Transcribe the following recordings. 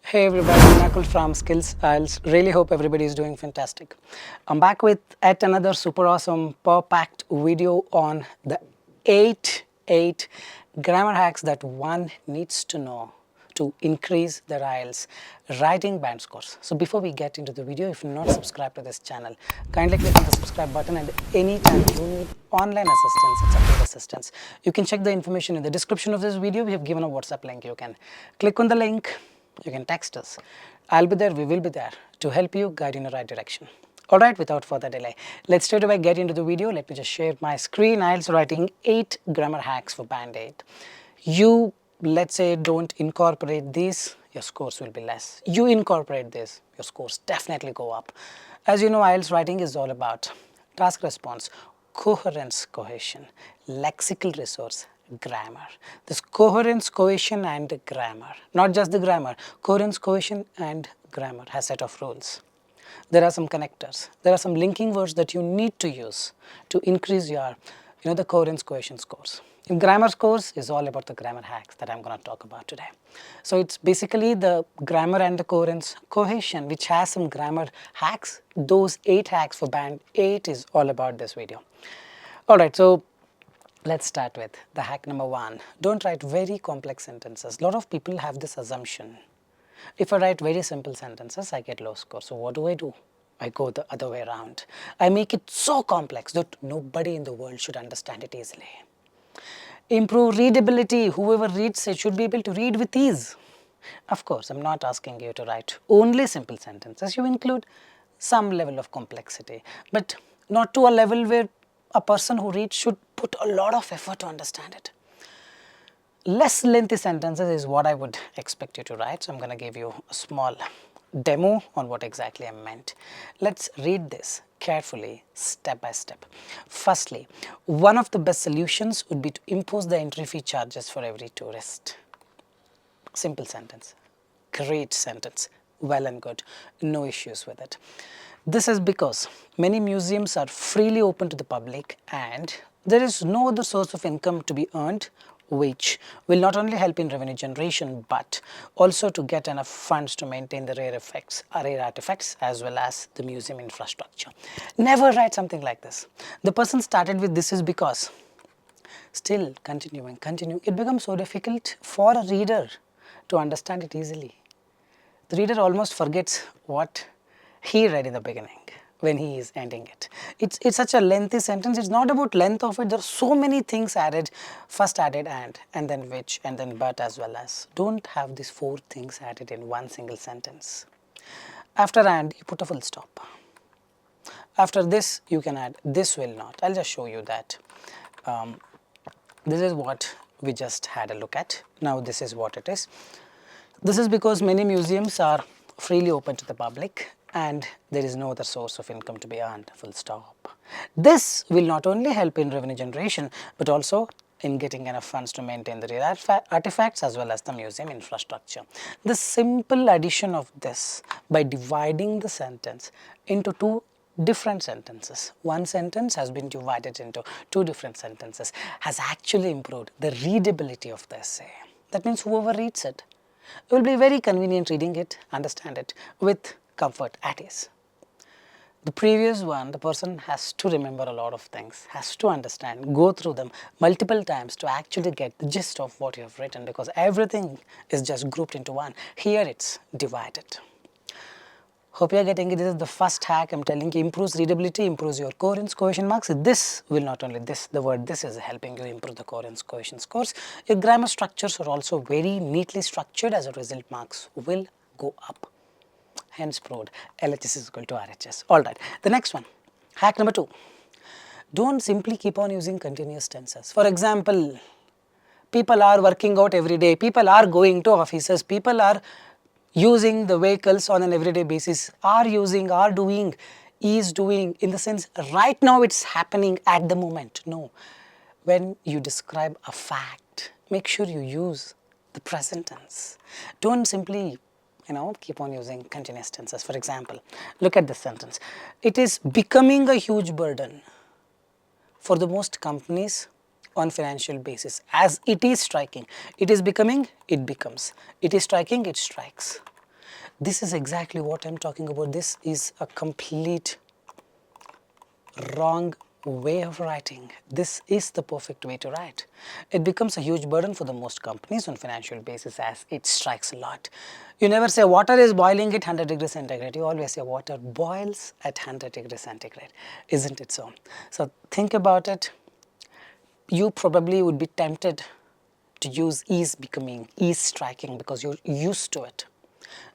Hey everybody, Nakul from Skills IELTS. Really hope everybody is doing fantastic. I'm back with yet another super awesome power-packed video on the eight grammar hacks that one needs to know to increase their IELTS writing band scores. So before we get into the video, if you're not subscribed to this channel, kindly click on the subscribe button, and anytime you need online assistance, it's a paid assistance, you can check the information in the description of this video. We have given a WhatsApp link. You can click on the link. You can text us. I'll be there, we will be there to help you, guide you in the right direction. Alright, without further delay, let's straight away get into the video. Let me just share my screen. IELTS writing 8 grammar hacks for band 8. You, let's say, don't incorporate these, your scores will be less. You incorporate this, your scores definitely go up. As you know, IELTS writing is all about task response, coherence, cohesion, lexical resource, grammar. This coherence, cohesion and grammar, not just the grammar, coherence, cohesion and grammar has set of rules. There are some connectors, there are some linking words that you need to use to increase your, the coherence, cohesion scores. In grammar scores is all about the grammar hacks that I'm going to talk about today. So it's basically the grammar and the coherence, cohesion, which has some grammar hacks. Those 8 hacks for band 8 is all about this video. Alright, so let's start with the hack number 1. Don't write very complex sentences. A lot of people have this assumption. If I write very simple sentences, I get low score. So what do? I go the other way around. I make it so complex that nobody in the world should understand it easily. Improve readability. Whoever reads it should be able to read with ease. Of course, I'm not asking you to write only simple sentences. You include some level of complexity, but not to a level where a person who reads should put a lot of effort to understand it. Less lengthy sentences is what I would expect you to write. So I'm going to give you a small demo on what exactly I meant. Let's read this carefully, step by step. Firstly, one of the best solutions would be to impose the entry fee charges for every tourist. Simple sentence, great sentence, well and good, no issues with it. This is because many museums are freely open to the public and there is no other source of income to be earned, which will not only help in revenue generation but also to get enough funds to maintain the rare artifacts as well as the museum infrastructure. Never write something like this. The person started with this is because. Still continue, it becomes so difficult for a reader to understand it easily. The reader almost forgets what he read in the beginning when he is ending it. It's such a lengthy sentence. It's not about length of it. There are so many things added. First added and then which, and then but as well as. Don't have these 4 things added in one single sentence. After and, you put a full stop. After this, you can add this will not. I'll just show you that. This is what we just had a look at. Now this is what it is. This is because many museums are freely open to the public and there is no other source of income to be earned, full stop. This will not only help in revenue generation but also in getting enough funds to maintain the rare artifacts as well as the museum infrastructure. The simple addition of this by dividing the sentence into 2 different sentences. One sentence has been divided into 2 different sentences has actually improved the readability of the essay. That means whoever reads it will be very convenient reading it, understand it with comfort at ease. The previous one, the person has to remember a lot of things, has to understand, go through them multiple times to actually get the gist of what you have written because everything is just grouped into one. Here it's divided. Hope you are getting it. This is the first hack. I'm telling you, improves readability, improves your coherence, cohesion marks. This will not only the word this is helping you improve the coherence, cohesion scores. Your grammar structures are also very neatly structured. As a result, marks will go up. Hence proved LHS is equal to RHS. Alright, the next one, hack number 2. Don't simply keep on using continuous tenses. For example, people are working out every day, people are going to offices, people are using the vehicles on an everyday basis, are using, are doing, is doing, in the sense right now it's happening at the moment. No, when you describe a fact, make sure you use the present tense. Don't simply keep on using continuous tenses. For example, look at this sentence. It is becoming a huge burden for the most companies on financial basis as it is striking. It is becoming, it becomes. It is striking, it strikes. This is exactly what I'm talking about. This is a complete wrong way of writing. This is the perfect way to write. It becomes a huge burden for the most companies on financial basis as it strikes a lot. You never say water is boiling at 100 degrees centigrade. You always say water boils at 100 degrees centigrade. Isn't it so? So think about it. You probably would be tempted to use is becoming, is striking because you're used to it.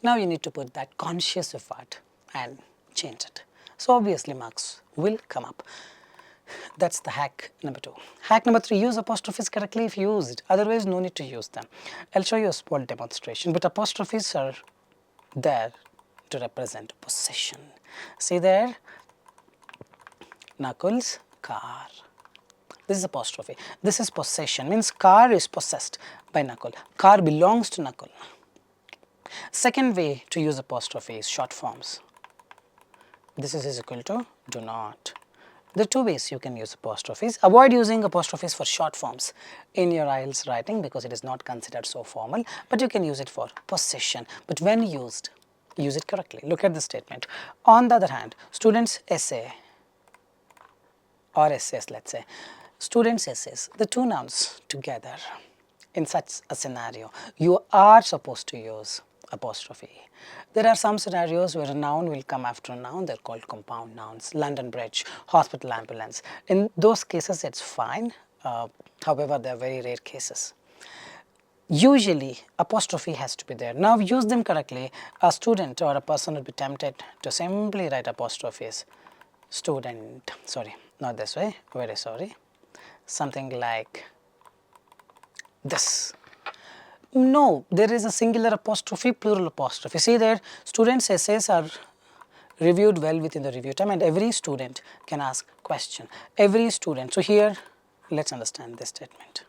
Now you need to put that conscious effort and change it. So obviously marks will come up. That's the hack number 2. Hack number 3, use apostrophes correctly if you use it. Otherwise, no need to use them. I'll show you a small demonstration, but apostrophes are there to represent possession. See there, Nakul's car. This is apostrophe. This is possession, means car is possessed by Nakul. Car belongs to Nakul. Second way to use apostrophe is short forms. This is equal to do not. There are two ways you can use apostrophes. Avoid using apostrophes for short forms in your IELTS writing because it is not considered so formal, but you can use it for possession. But when used, use it correctly. Look at the statement. On the other hand, students' essay or essays, let's say, students' essays, the two nouns together in such a scenario, you are supposed to use apostrophe. There are some scenarios where a noun will come after a noun. They're called compound nouns. London Bridge, hospital ambulance. In those cases, it's fine. However, they're very rare cases. Usually, apostrophe has to be there. Now, use them correctly. A student or a person would be tempted to simply write apostrophes. Student, sorry, not this way, very sorry. Something like this. No, there is a singular apostrophe, plural apostrophe. See there, students' essays are reviewed well within the review time and every student can ask question. Every student. So here, let's understand this statement.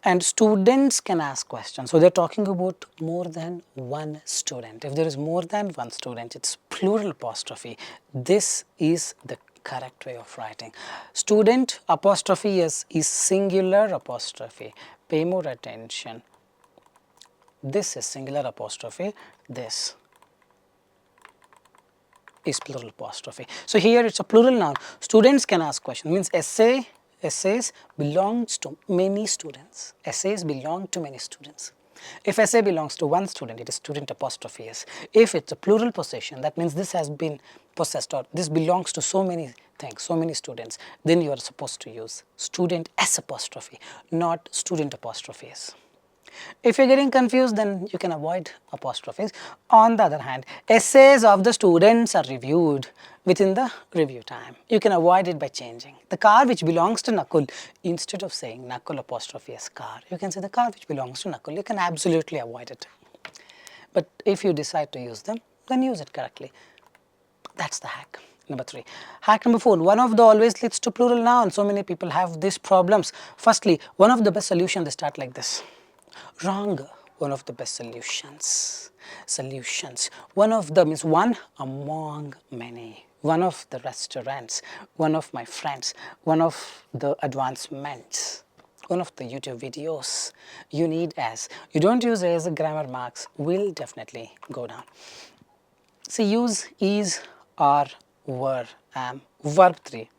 And students can ask questions. So they're talking about more than one student. If there is more than one student, it's plural apostrophe. This is the correct way of writing. Student apostrophe is singular apostrophe. Pay more attention. This is singular apostrophe. This is plural apostrophe. So here it's a plural noun. Students can ask questions. Means essays belongs to many students. Essays belong to many students. If essay belongs to one student, it is student apostrophe s. If it's a plural possession, that means this has been possessed or this belongs to so many things, so many students, then you are supposed to use student s apostrophe, not student apostrophe s. If you're getting confused, then you can avoid apostrophes. On the other hand, essays of the students are reviewed within the review time. You can avoid it by changing. The car which belongs to Nakul, instead of saying Nakul apostrophe as car, you can say the car which belongs to Nakul. You can absolutely avoid it. But if you decide to use them, then use it correctly. That's the hack. Number 3. Hack number 4. One of the always leads to plural nouns. So many people have these problems. Firstly, one of the best solutions, they start like this. Wrong. One of the best solutions. One of them is one among many. One of the restaurants. One of my friends. One of the advancements. One of the YouTube videos. You need as. You don't use as, grammar marks will definitely go down. So use is, are, were, am. Verb 3.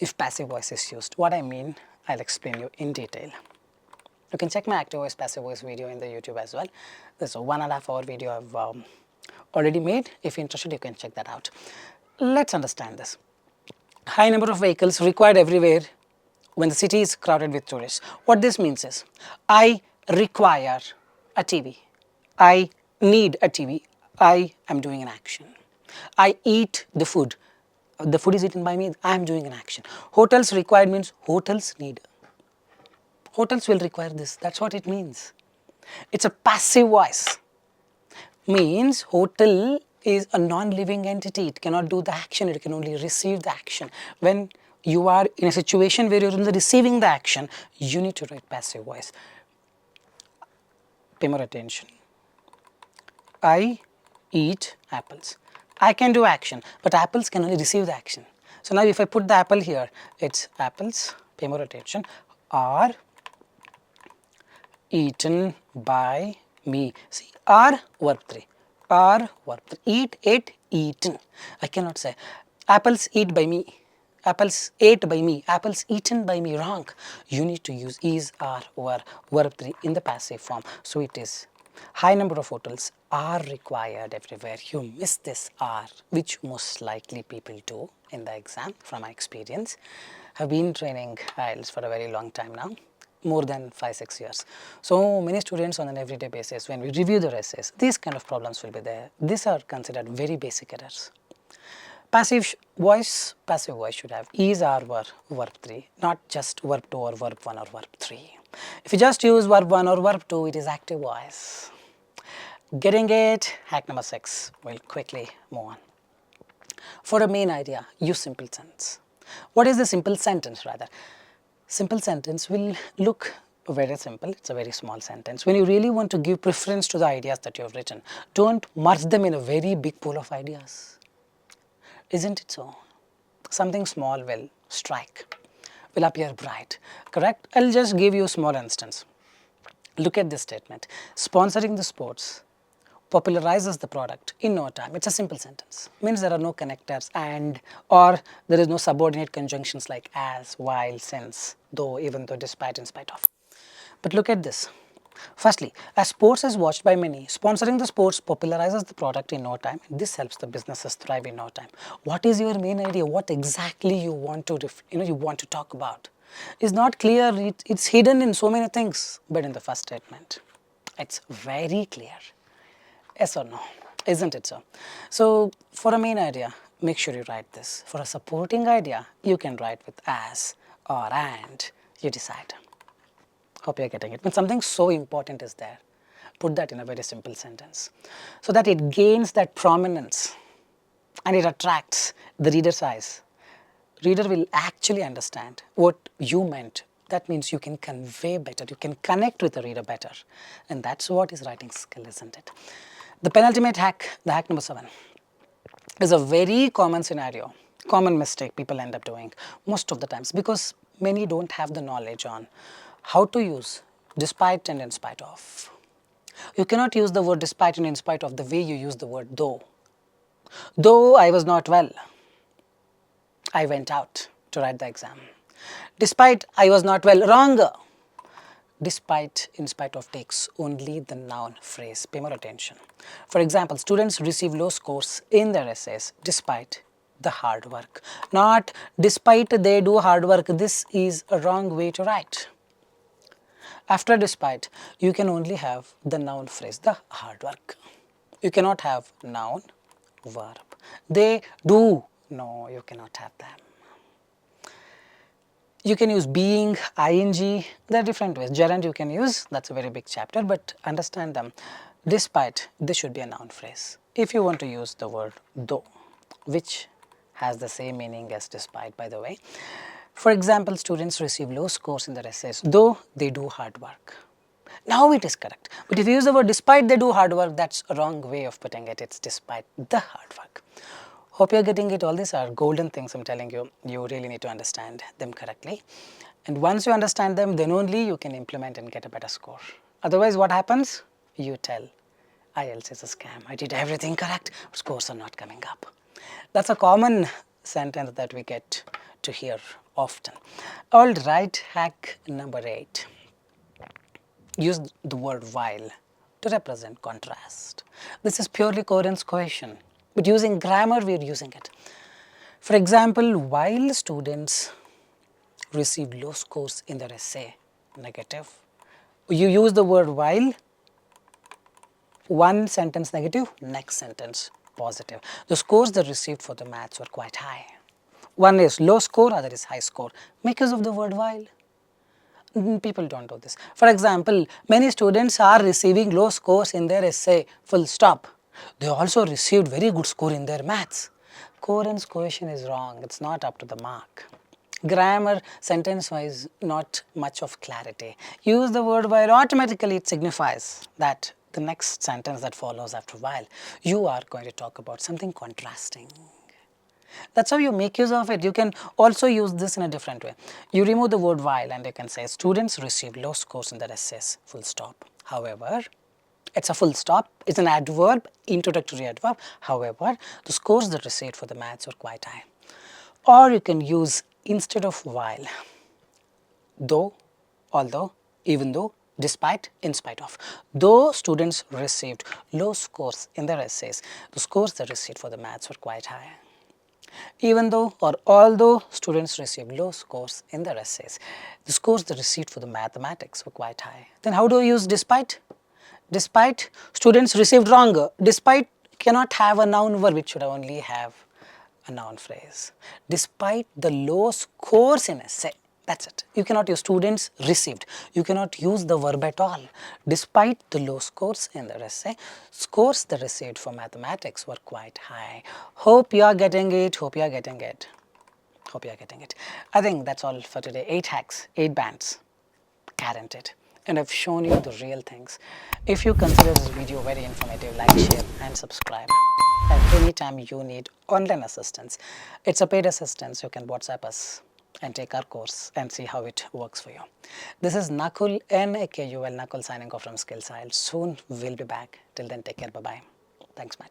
If passive voice is used. What I mean, I'll explain you in detail. You can check my active voice, passive voice video in the YouTube as well. There's a 1.5 hour video I've already made. If you're interested, you can check that out. Let's understand this. High number of vehicles required everywhere when the city is crowded with tourists. What this means is, I require a TV. I need a TV. I am doing an action. I eat the food. The food is eaten by me. I am doing an action. Hotels required means hotels need. Hotels will require this. That's what it means. It's a passive voice. Means hotel is a non-living entity. It cannot do the action. It can only receive the action. When you are in a situation where you're receiving the action, you need to write passive voice. Pay more attention. I eat apples. I can do action, but apples can only receive the action. So now if I put the apple here, it's apples, pay more attention, are eaten by me. See, are verb 3. Are verb 3. Eat, ate, eaten. I cannot say apples eat by me. Apples ate by me. Apples eaten by me. Wrong. You need to use is, are, were, verb 3 in the passive form. So it is high number of hotels are required everywhere. You miss this are, which most likely people do in the exam from my experience. Have been training IELTS for a very long time now, more than 5-6 years. So many students on an everyday basis, when we review their essays, these kind of problems will be there. These are considered very basic errors. Passive voice should have is, are, were, verb 3, not just verb 2 or verb 1 or verb 3. If you just use verb 1 or verb 2, it is active voice. Getting it? Hack number 6. We'll quickly move on. For a main idea, use simple sentence. What is the simple sentence rather? Simple sentence will look very simple. It's a very small sentence. When you really want to give preference to the ideas that you have written, don't merge them in a very big pool of ideas. Isn't it so? Something small will strike, will appear bright, correct? I'll just give you a small instance. Look at this statement. Sponsoring the sports popularizes the product in no time. It's a simple sentence. Means there are no connectors and, or there is no subordinate conjunctions like as, while, since, though, even though, despite, in spite of. But look at this. Firstly, as sports is watched by many, sponsoring the sports popularizes the product in no time. This helps the businesses thrive in no time. What is your main idea? What exactly you want to, you want to talk about? Is not clear. It's hidden in so many things. But in the first statement, it's very clear. Yes or no? Isn't it so? So for a main idea, make sure you write this. For a supporting idea, you can write with as or and. You decide. Hope you're getting it. When something so important is there, put that in a very simple sentence so that it gains that prominence and it attracts the reader's eyes. Reader will actually understand what you meant. That means you can convey better, you can connect with the reader better. And that's what is writing skill, isn't it? The penultimate hack, the hack number 7, is a very common scenario, common mistake people end up doing most of the times because many don't have the knowledge on how to use despite and in spite of. You cannot use the word despite and in spite of the way you use the word though. Though I was not well, I went out to write the exam. Despite I was not well, wrong. Despite, in spite of takes only the noun phrase. Pay more attention. For example, students receive low scores in their essays despite the hard work. Not despite they do hard work. This is a wrong way to write. After despite, you can only have the noun phrase, the hard work. You cannot have noun, verb. They do. No, you cannot have them. You can use being, ing, there are different ways. Gerund you can use, that's a very big chapter, but understand them. Despite, this should be a noun phrase. If you want to use the word though, which has the same meaning as despite, by the way. For example, students receive low scores in their essays, though they do hard work. Now it is correct. But if you use the word despite they do hard work, that's a wrong way of putting it. It's despite the hard work. Hope you're getting it. All these are golden things I'm telling you. You really need to understand them correctly. And once you understand them, then only you can implement and get a better score. Otherwise, what happens? You tell, IELTS is a scam. I did everything correct, but scores are not coming up. That's a common sentence that we get to hear often. All right, hack number 8. Use the word while to represent contrast. This is purely coherence cohesion, but using grammar we are using it. For example, while students receive low scores in their essay, negative, you use the word while, one sentence negative, next sentence positive. The scores they received for the maths were quite high. One is low score, other is high score. Make use of the word while. People don't do this. For example, many students are receiving low scores in their essay, full stop. They also received very good score in their maths. Coherence cohesion is wrong. It's not up to the mark. Grammar, sentence-wise, not much of clarity. Use the word while, automatically it signifies that the next sentence that follows after while, you are going to talk about something contrasting. That's how you make use of it. You can also use this in a different way. You remove the word while and you can say students receive low scores in their essays, full stop. However, It's a full stop. It's an adverb, introductory adverb. However, the scores that received for the maths were quite high. Or you can use instead of while, though, although, even though, despite, in spite of. Though students received low scores in their essays, the scores they received for the maths were quite high. Even though or although students received low scores in their essays, the scores they received for the mathematics were quite high. Then how do you use despite? Despite, students received wrong. Despite cannot have a noun verb, it should only have a noun phrase. Despite the low scores in essay, that's it. You cannot use students received. You cannot use the verb at all. Despite the low scores in the essay, scores they received for mathematics were quite high. Hope you are getting it. Hope you are getting it. Hope you are getting it. I think that's all for today. 8 hacks, 8 bands. Guaranteed. And I've shown you the real things. If you consider this video very informative, like, share and subscribe. At any time you need online assistance, it's a paid assistance. You can WhatsApp us and take our course and see how it works for you. This is Nakul, Nakul, Nakul signing off from Skills IELTS. Soon we'll be back. Till then, take care. Bye-bye. Thanks much.